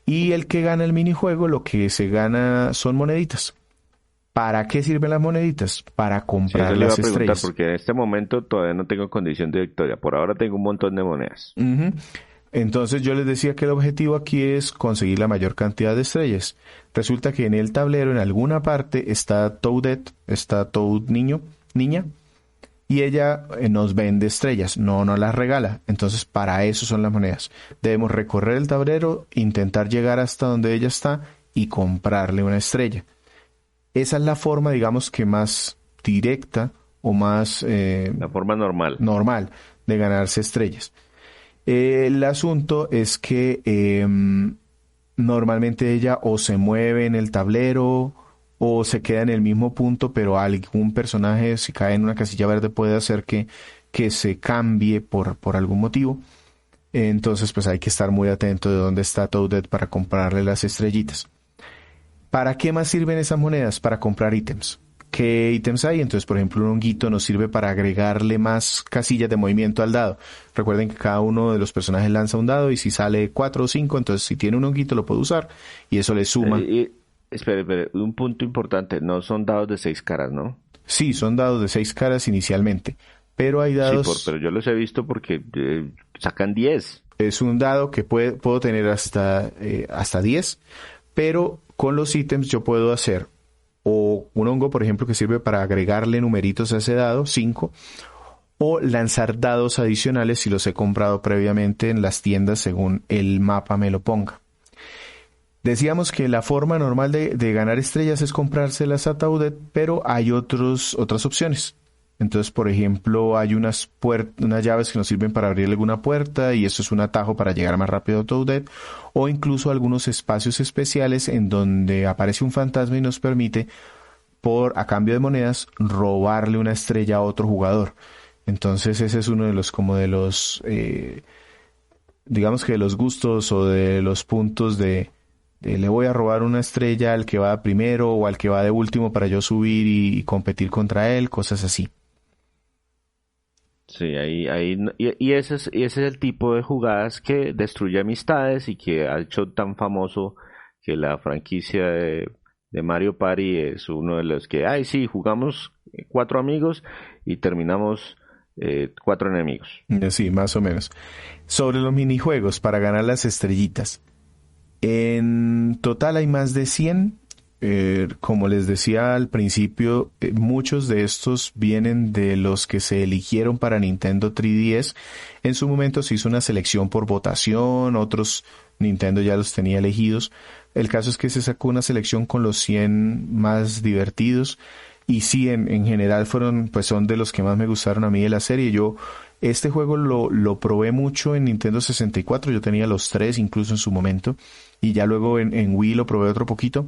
Y el que gana el minijuego, lo que se gana son moneditas. ¿Para qué sirven las moneditas? Para comprar las estrellas. Porque en este momento todavía no tengo condición de victoria. Por ahora tengo un montón de monedas. Uh-huh. Entonces yo les decía que el objetivo aquí es conseguir la mayor cantidad de estrellas. Resulta que en el tablero, en alguna parte, está Toadette, está Toad niña, y ella nos vende estrellas, no nos las regala. Entonces para eso son las monedas. Debemos recorrer el tablero, intentar llegar hasta donde ella está y comprarle una estrella. Esa es la forma, digamos, que más directa o más... la forma normal. Normal de ganarse estrellas. El asunto es que normalmente ella o se mueve en el tablero o se queda en el mismo punto, pero algún personaje, si cae en una casilla verde, puede hacer que se cambie por algún motivo. Entonces, pues hay que estar muy atento de dónde está Toadette para comprarle las estrellitas. ¿Para qué más sirven esas monedas? Para comprar ítems. ¿Qué ítems hay? Entonces, por ejemplo, un honguito nos sirve para agregarle más casillas de movimiento al dado. Recuerden que cada uno de los personajes lanza un dado y si sale 4 o 5, entonces si tiene un honguito lo puede usar y eso le suma. Espere, un punto importante, no son dados de 6 caras, ¿no? Sí, son dados de 6 caras inicialmente, pero hay dados... Sí, pero yo los he visto porque sacan 10. Es un dado que puedo tener hasta 10, pero con los ítems yo puedo hacer o un hongo, por ejemplo, que sirve para agregarle numeritos a ese dado, 5, o lanzar dados adicionales si los he comprado previamente en las tiendas según el mapa me lo ponga. Decíamos que la forma normal de ganar estrellas es comprárselas a Toadette, pero hay otras opciones. Entonces, por ejemplo, hay unas llaves que nos sirven para abrir alguna puerta y eso es un atajo para llegar más rápido a Toadette, o incluso algunos espacios especiales en donde aparece un fantasma y nos permite, a cambio de monedas, robarle una estrella a otro jugador. Entonces ese es uno de los digamos que de los gustos o de los puntos de le voy a robar una estrella al que va primero o al que va de último para yo subir y competir contra él, cosas así. Sí, y ese es el tipo de jugadas que destruye amistades y que ha hecho tan famoso que la franquicia de Mario Party es uno de los que, sí, jugamos 4 amigos y terminamos 4 enemigos. Sí, más o menos. Sobre los minijuegos para ganar las estrellitas. En total hay más de 100. como les decía al principio, muchos de estos vienen de los que se eligieron para Nintendo 3DS. En su momento se hizo una selección por votación, otros Nintendo ya los tenía elegidos. El caso es que se sacó una selección con los 100 más divertidos. Y sí, en general son de los que más me gustaron a mí de la serie. Este juego lo probé mucho en Nintendo 64. Yo tenía los 3 incluso en su momento. Y ya luego en Wii lo probé otro poquito.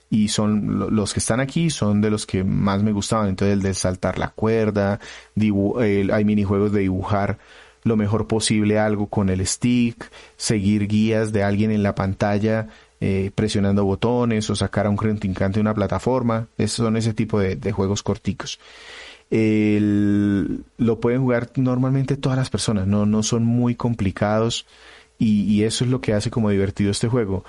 Y los que están aquí son de los que más me gustaban. Entonces el de saltar la cuerda, hay minijuegos de dibujar lo mejor posible algo con el stick, seguir guías de alguien en la pantalla presionando botones o sacar a un contrincante de una plataforma. Son ese tipo de juegos corticos. Lo pueden jugar normalmente todas las personas, no son muy complicados. Y eso es lo que hace como divertido este juego.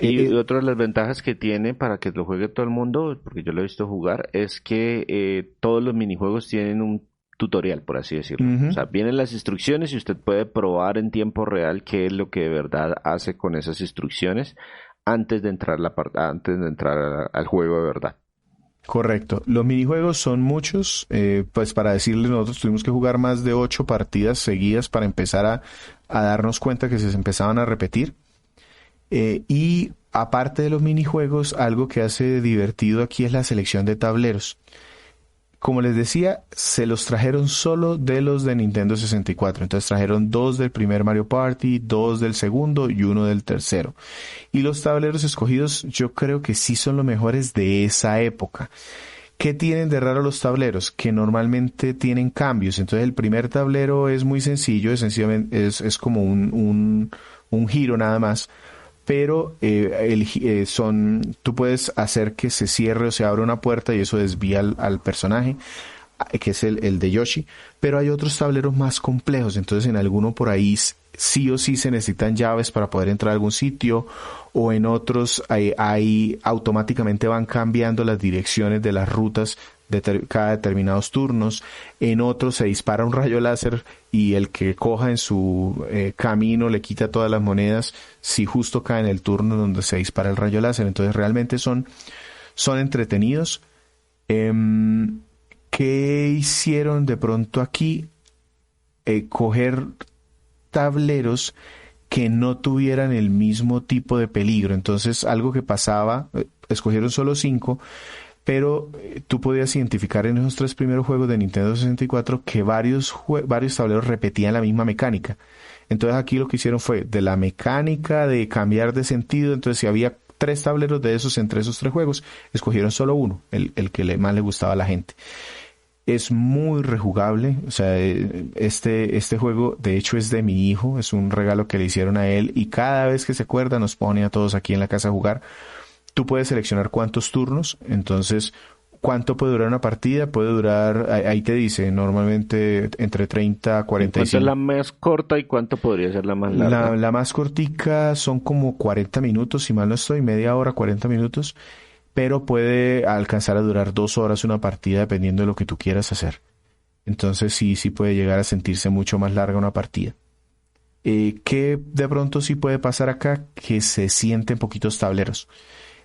Y otra de las ventajas que tiene para que lo juegue todo el mundo, porque yo lo he visto jugar, es que todos los minijuegos tienen un tutorial, por así decirlo. Uh-huh. O sea, vienen las instrucciones y usted puede probar en tiempo real qué es lo que de verdad hace con esas instrucciones antes de entrar al juego de verdad. Correcto. Los minijuegos son muchos. Pues para decirles, nosotros tuvimos que jugar más de 8 partidas seguidas para empezar a darnos cuenta que se empezaban a repetir. Y aparte de los minijuegos, algo que hace divertido aquí es la selección de tableros. Como les decía, se los trajeron solo de los de Nintendo 64. Entonces trajeron 2 del primer Mario Party, 2 del segundo y 1 del tercero. Y los tableros escogidos yo creo que sí son los mejores de esa época. ¿Qué tienen de raro los tableros? Que normalmente tienen cambios. Entonces el primer tablero es muy sencillo, es como un giro nada más. Pero tú puedes hacer que se cierre o se abra una puerta y eso desvía al personaje, que es el de Yoshi. Pero hay otros tableros más complejos, entonces en alguno por ahí sí o sí se necesitan llaves para poder entrar a algún sitio, o en otros automáticamente van cambiando las direcciones de las rutas de cada determinados turnos. En otros se dispara un rayo láser y el que coja en su camino le quita todas las monedas si justo cae en el turno donde se dispara el rayo láser. Entonces realmente son entretenidos. ¿Qué hicieron de pronto aquí? Coger tableros que no tuvieran el mismo tipo de peligro. Entonces algo que pasaba, escogieron solo 5, pero tú podías identificar en esos 3 primeros juegos de Nintendo 64 que varios tableros repetían la misma mecánica. Entonces aquí lo que hicieron fue de la mecánica de cambiar de sentido. Entonces si había 3 tableros de esos entre esos 3 juegos, escogieron solo uno, el que más le gustaba a la gente. Es muy rejugable. O sea, este juego de hecho es de mi hijo, es un regalo que le hicieron a él y cada vez que se acuerda nos pone a todos aquí en la casa a jugar. Tú puedes seleccionar cuántos turnos, entonces cuánto puede durar una partida, puede durar, ahí te dice, normalmente entre 30 a 45. ¿Cuánto es la más corta y cuánto podría ser la más larga? La más cortica son como 40 minutos, si mal no estoy, media hora, 40 minutos, pero puede alcanzar a durar 2 horas una partida dependiendo de lo que tú quieras hacer. Entonces sí puede llegar a sentirse mucho más larga una partida. ¿Qué de pronto sí puede pasar acá? Que se sienten poquitos tableros.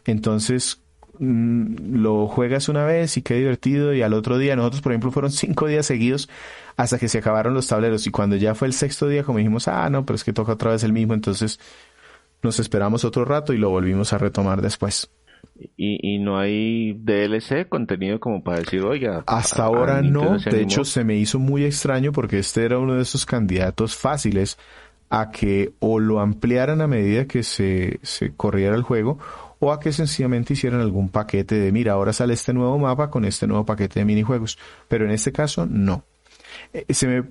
Entonces lo juegas una vez y qué divertido, y al otro día, nosotros por ejemplo fueron 5 días seguidos hasta que se acabaron los tableros, y cuando ya fue el 6º día como dijimos, no, pero es que toca otra vez el mismo, entonces nos esperamos otro rato y lo volvimos a retomar después. ¿Y no hay DLC, contenido como para decir, oiga? Hasta ahora no, de hecho se me hizo muy extraño porque este era uno de esos candidatos fáciles a que o lo ampliaran a medida que se corriera el juego, o a que sencillamente hicieran algún paquete de, mira, ahora sale este nuevo mapa con este nuevo paquete de minijuegos. Pero en este caso, no. Se me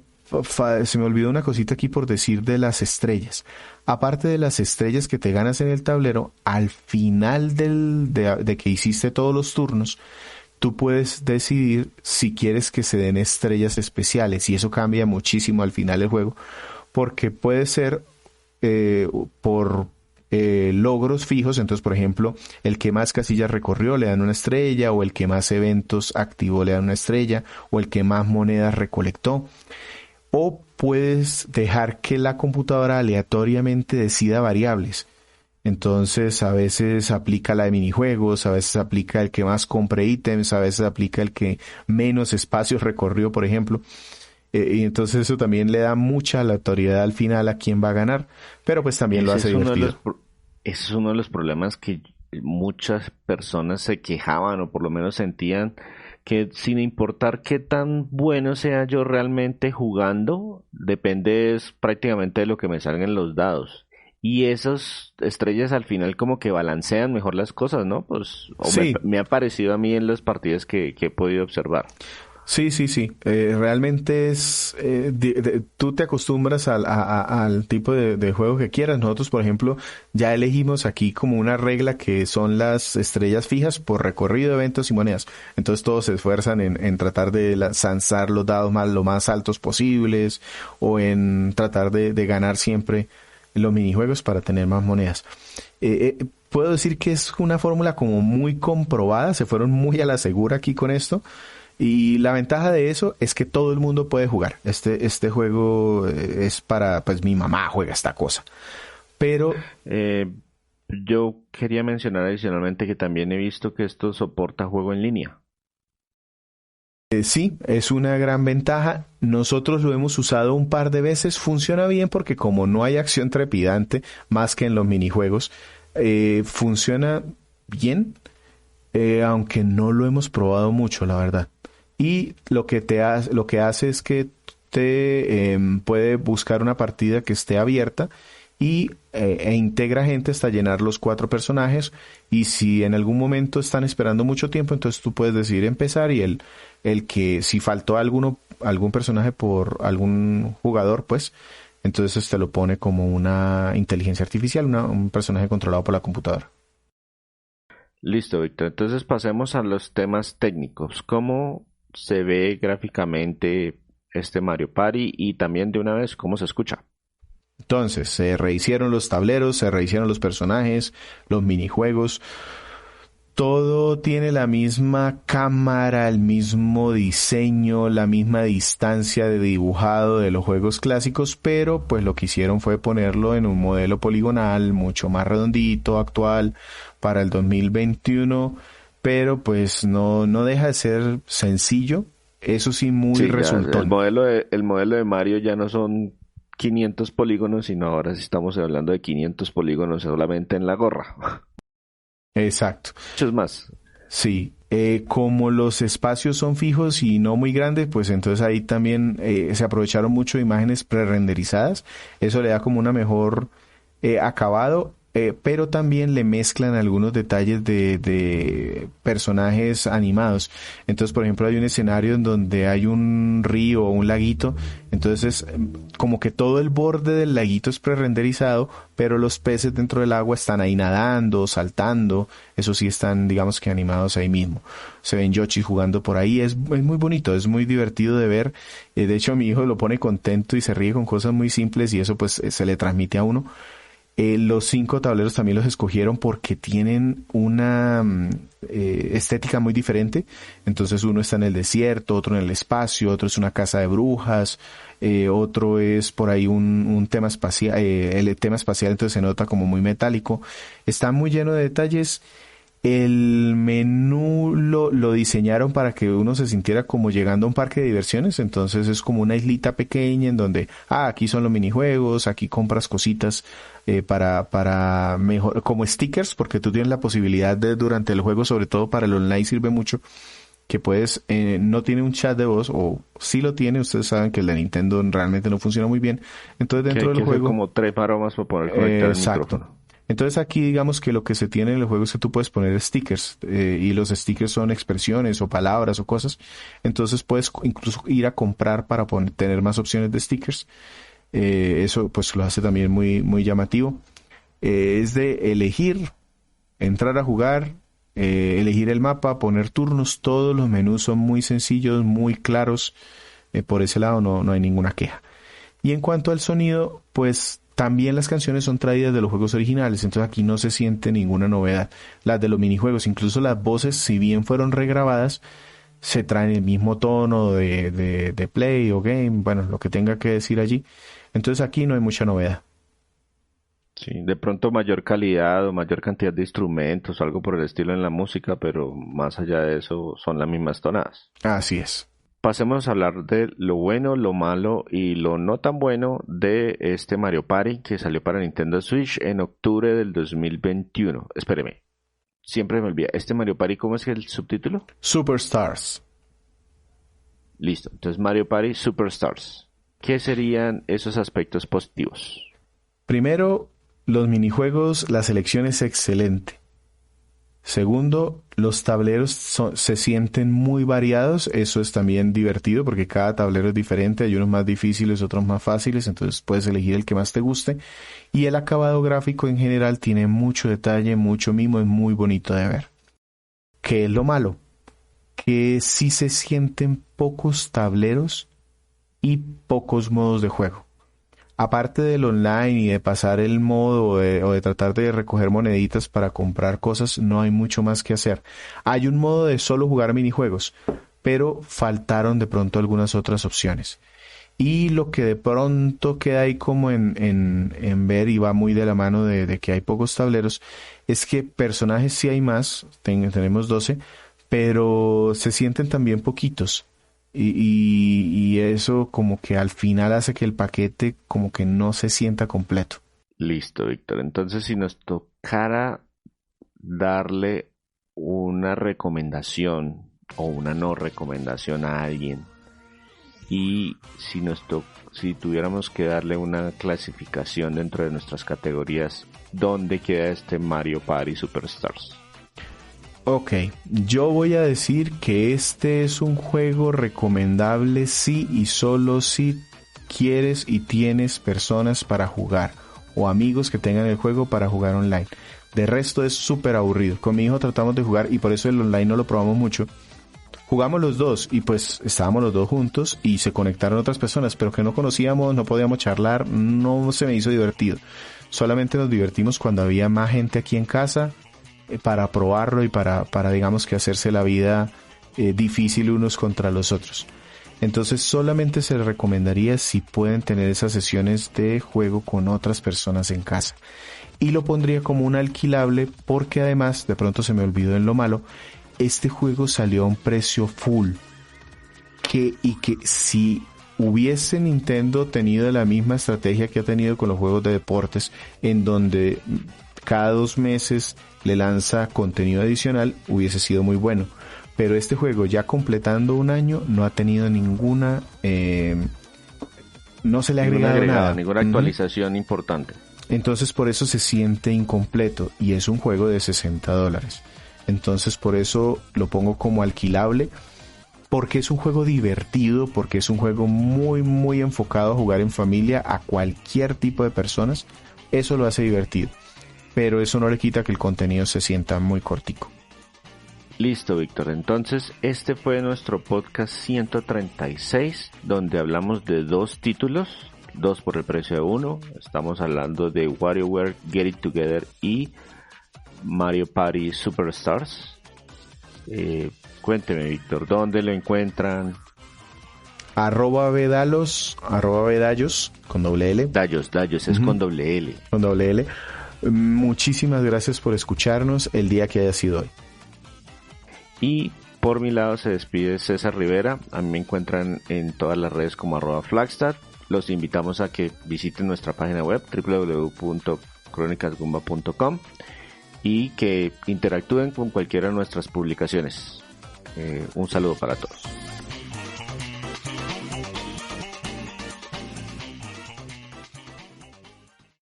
olvidó una cosita aquí por decir de las estrellas. Aparte de las estrellas que te ganas en el tablero, al final de que hiciste todos los turnos, tú puedes decidir si quieres que se den estrellas especiales, y eso cambia muchísimo al final del juego, porque puede ser por logros fijos. Entonces, por ejemplo, el que más casillas recorrió le dan una estrella, o el que más eventos activó le dan una estrella, o el que más monedas recolectó. O puedes dejar que la computadora aleatoriamente decida variables. Entonces, a veces aplica la de minijuegos, a veces aplica el que más compre ítems, a veces aplica el que menos espacios recorrió, por ejemplo. Y entonces eso también le da mucha aleatoriedad al final a quién va a ganar, pero pues también lo Ese hace es uno de divertido. ese es uno de los problemas que muchas personas se quejaban o por lo menos sentían que sin importar qué tan bueno sea yo realmente jugando, depende es prácticamente de lo que me salgan los dados. Y esas estrellas al final como que balancean mejor las cosas, ¿no? Pues Sí, me ha parecido a mí en las partidas que he podido observar. sí, sí, sí. Realmente es, tú te acostumbras al tipo de juego que quieras. Nosotros, por ejemplo, ya elegimos aquí como una regla que son las estrellas fijas por recorrido, eventos y monedas. Entonces todos se esfuerzan en tratar de zanzar los dados lo más altos posibles o en tratar de ganar siempre los minijuegos para tener más monedas. Puedo decir que es una fórmula como muy comprobada. Se fueron muy a la segura aquí con esto. Y la ventaja de eso es que todo el mundo puede jugar. Este juego es para, pues mi mamá juega esta cosa. Pero Eh, yo quería mencionar adicionalmente que también he visto que esto soporta juego en línea. sí, es una gran ventaja. Nosotros lo hemos usado un par de veces. Funciona bien porque como no hay acción trepidante más que en los minijuegos, funciona bien, aunque no lo hemos probado mucho, la verdad. Y lo que hace es que te puede buscar una partida que esté abierta e integra gente hasta llenar los 4 personajes. Y si en algún momento están esperando mucho tiempo, entonces tú puedes decidir empezar y el que si faltó algún personaje por algún jugador, pues entonces te lo pone como una inteligencia artificial, un personaje controlado por la computadora. Listo, Víctor. Entonces pasemos a los temas técnicos. ¿Cómo se ve gráficamente este Mario Party y también de una vez cómo se escucha? Entonces, se rehicieron los tableros, se rehicieron los personajes, los minijuegos. Todo tiene la misma cámara, el mismo diseño, la misma distancia de dibujado de los juegos clásicos, pero pues lo que hicieron fue ponerlo en un modelo poligonal mucho más redondito, actual, para el 2021, pero pues no deja de ser sencillo, eso sí muy Sí, ya resultón. el modelo de Mario ya no son 500 polígonos, sino ahora sí estamos hablando de 500 polígonos solamente en la gorra. Exacto. Muchos más. Sí, como los espacios son fijos y no muy grandes, pues entonces ahí también se aprovecharon mucho de imágenes prerenderizadas. Eso le da como una mejor acabado, pero también le mezclan algunos detalles de personajes animados. Entonces, por ejemplo, hay un escenario en donde hay un río o un laguito, entonces como que todo el borde del laguito es prerenderizado, pero los peces dentro del agua están ahí nadando, saltando, eso sí están, digamos que animados ahí mismo. Se ven Yoshi jugando por ahí, es muy bonito, es muy divertido de ver. De hecho, mi hijo lo pone contento y se ríe con cosas muy simples y eso pues se le transmite a uno. Los 5 tableros también los escogieron porque tienen una estética muy diferente. Entonces uno está en el desierto, otro en el espacio, otro es una casa de brujas, otro es por ahí un tema espacial, el tema espacial entonces se nota como muy metálico. Está muy lleno de detalles. El menú lo diseñaron para que uno se sintiera como llegando a un parque de diversiones, entonces es como una islita pequeña en donde, aquí son los minijuegos, aquí compras cositas para mejor, como stickers, porque tú tienes la posibilidad de durante el juego, sobre todo para el online sirve mucho, que puedes, no tiene un chat de voz, o sí lo tiene, ustedes saben que el de Nintendo realmente no funciona muy bien, entonces Que dentro hay del que hacer juego, como tres maromas para poder conectar el exacto. micrófono. Entonces aquí digamos que lo que se tiene en el juego es que tú puedes poner stickers y los stickers son expresiones o palabras o cosas. Entonces puedes incluso ir a comprar para tener más opciones de stickers. Eso pues lo hace también muy llamativo. Es de elegir, entrar a jugar, elegir el mapa, poner turnos. Todos los menús son muy sencillos, muy claros. Por ese lado no hay ninguna queja. Y en cuanto al sonido, pues también las canciones son traídas de los juegos originales, entonces aquí no se siente ninguna novedad. Las de los minijuegos, incluso las voces, si bien fueron regrabadas, se traen el mismo tono de play o game, bueno, lo que tenga que decir allí. Entonces aquí no hay mucha novedad. Sí, de pronto mayor calidad o mayor cantidad de instrumentos o algo por el estilo en la música, pero más allá de eso son las mismas tonadas. Así es. Pasemos a hablar de lo bueno, lo malo y lo no tan bueno de este Mario Party que salió para Nintendo Switch en octubre del 2021. Espéreme, siempre me olvida. ¿Este Mario Party cómo es el subtítulo? Superstars. Listo, entonces Mario Party Superstars. ¿Qué serían esos aspectos positivos? Primero, los minijuegos, la selección es excelente. Segundo, los tableros se sienten muy variados. Eso es también divertido porque cada tablero es diferente. Hay unos más difíciles, otros más fáciles. Entonces puedes elegir el que más te guste. Y el acabado gráfico en general tiene mucho detalle, mucho mimo. Es muy bonito de ver. ¿Qué es lo malo? Que sí se sienten pocos tableros y pocos modos de juego. Aparte del online y de pasar el modo o de tratar de recoger moneditas para comprar cosas, no hay mucho más que hacer. Hay un modo de solo jugar minijuegos, pero faltaron de pronto algunas otras opciones. Y lo que de pronto queda ahí como en ver y va muy de la mano de que hay pocos tableros, es que personajes sí hay más, tenemos 12, pero se sienten también poquitos. Y eso como que al final hace que el paquete como que no se sienta completo. Listo, Víctor. Entonces, si nos tocara darle una recomendación o una no recomendación a alguien, y si tuviéramos que darle una clasificación dentro de nuestras categorías, ¿dónde queda este Mario Party Superstars? Ok, yo voy a decir que este es un juego recomendable si y solo si quieres y tienes personas para jugar o amigos que tengan el juego para jugar online. De resto es súper aburrido. Con mi hijo tratamos de jugar y por eso el online no lo probamos mucho. Jugamos los dos y pues estábamos los dos juntos y se conectaron otras personas, pero que no conocíamos, no podíamos charlar, no se me hizo divertido. Solamente nos divertimos cuando había más gente aquí en casa para probarlo y para digamos que hacerse la vida difícil unos contra los otros. Entonces solamente se les recomendaría si pueden tener esas sesiones de juego con otras personas en casa. Y lo pondría como un alquilable porque además, de pronto se me olvidó en lo malo, este juego salió a un precio full. Que si hubiese Nintendo tenido la misma estrategia que ha tenido con los juegos de deportes, en donde cada 2 meses le lanza contenido adicional, hubiese sido muy bueno. Pero este juego, ya completando un año, no ha tenido ninguna... no se le ha agregado nada. Ninguna actualización importante. Entonces por eso se siente incompleto y es un juego de $60. Entonces por eso lo pongo como alquilable, porque es un juego divertido, porque es un juego muy muy enfocado a jugar en familia a cualquier tipo de personas. Eso lo hace divertido, pero eso no le quita que el contenido se sienta muy cortico. Listo, Víctor. Entonces, este fue nuestro podcast 136, donde hablamos de 2 títulos, 2 por el precio de 1. Estamos hablando de WarioWare Get It Together y Mario Party Superstars. Cuénteme, Víctor, ¿dónde lo encuentran? @Vedalos, @Vedallos, con doble L. Dallos, es con doble L. Con doble L. Muchísimas gracias por escucharnos el día que haya sido hoy. Y por mi lado se despide César Rivera. A mí me encuentran en todas las redes como @Flagstad. Los invitamos a que visiten nuestra página web www.cronicasgumba.com y que interactúen con cualquiera de nuestras publicaciones. Un saludo para todos.